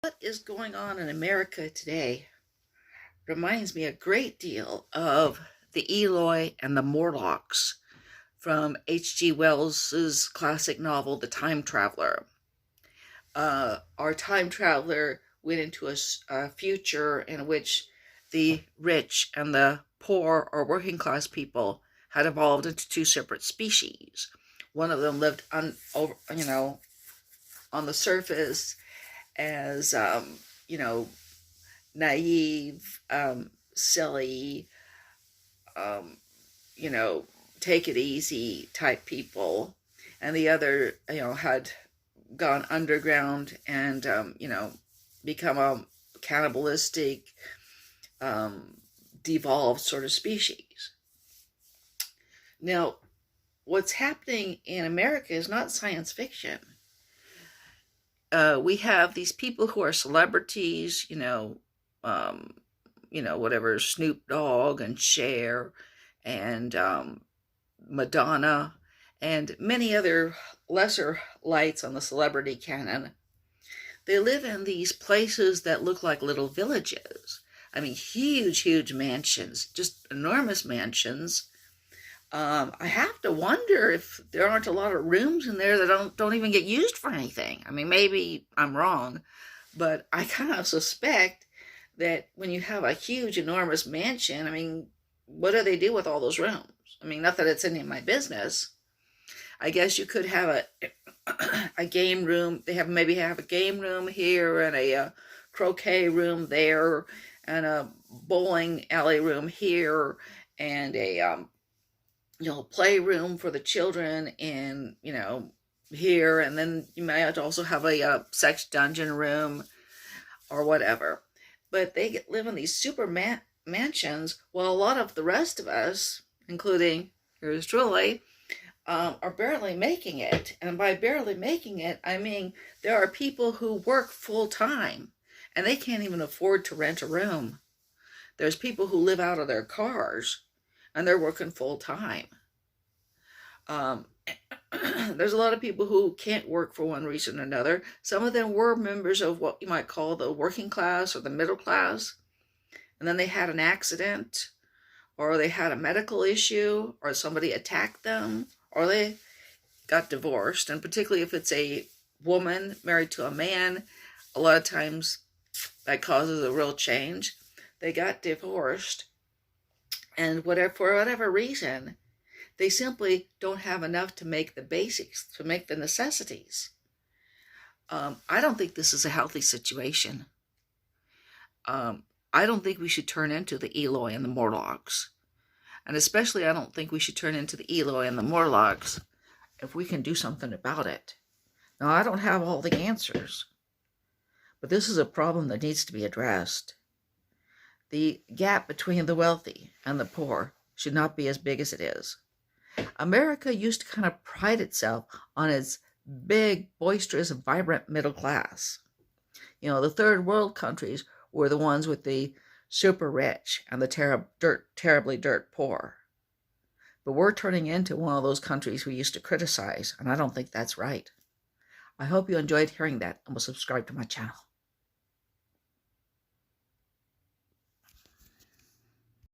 What is going on in America today reminds me a great deal of the Eloi and the Morlocks from H.G. Wells's classic novel, The Time Traveler. Our time traveler went into a future in which the rich and the poor or working class people had evolved into two separate species. One of them lived on the surface as naive, silly, um, you know, take it easy type people, and the other, had gone underground and, become a cannibalistic, devolved sort of species. Now, what's happening in America is not science fiction. We have these people who are celebrities, whatever, Snoop Dogg and Cher and Madonna and many other lesser lights on the celebrity canon. They live in these places that look like little villages. I mean, huge, huge mansions, just enormous mansions. I have to wonder if there aren't a lot of rooms in there that don't even get used for anything. I mean, maybe I'm wrong, but I kind of suspect that when you have a huge, enormous mansion, I mean, what do they do with all those rooms? I mean, not that it's any of my business. I guess you could have a game room. They maybe have a game room here and a croquet room there and a bowling alley room here and a playroom for the children in, here. And then you might also have a sex dungeon room or whatever. But they live in these super mansions while a lot of the rest of us, including yours truly, are barely making it. And by barely making it, I mean there are people who work full time and they can't even afford to rent a room. There's people who live out of their cars and they're working full time. There's a lot of people who can't work for one reason or another. Some of them were members of what you might call the working class or the middle class, and then they had an accident, or they had a medical issue, or somebody attacked them, or they got divorced. And particularly if it's a woman married to a man, a lot of times that causes a real change. They got divorced, and for whatever reason, they simply don't have enough to make the basics, to make the necessities. I don't think this is a healthy situation. I don't think we should turn into the Eloi and the Morlocks. And especially I don't think we should turn into the Eloi and the Morlocks if we can do something about it. Now, I don't have all the answers, but this is a problem that needs to be addressed. The gap between the wealthy and the poor should not be as big as it is. America used to kind of pride itself on its big, boisterous, vibrant middle class. The third world countries were the ones with the super rich and the terribly dirt poor. But we're turning into one of those countries we used to criticize, and I don't think that's right. I hope you enjoyed hearing that and will subscribe to my channel.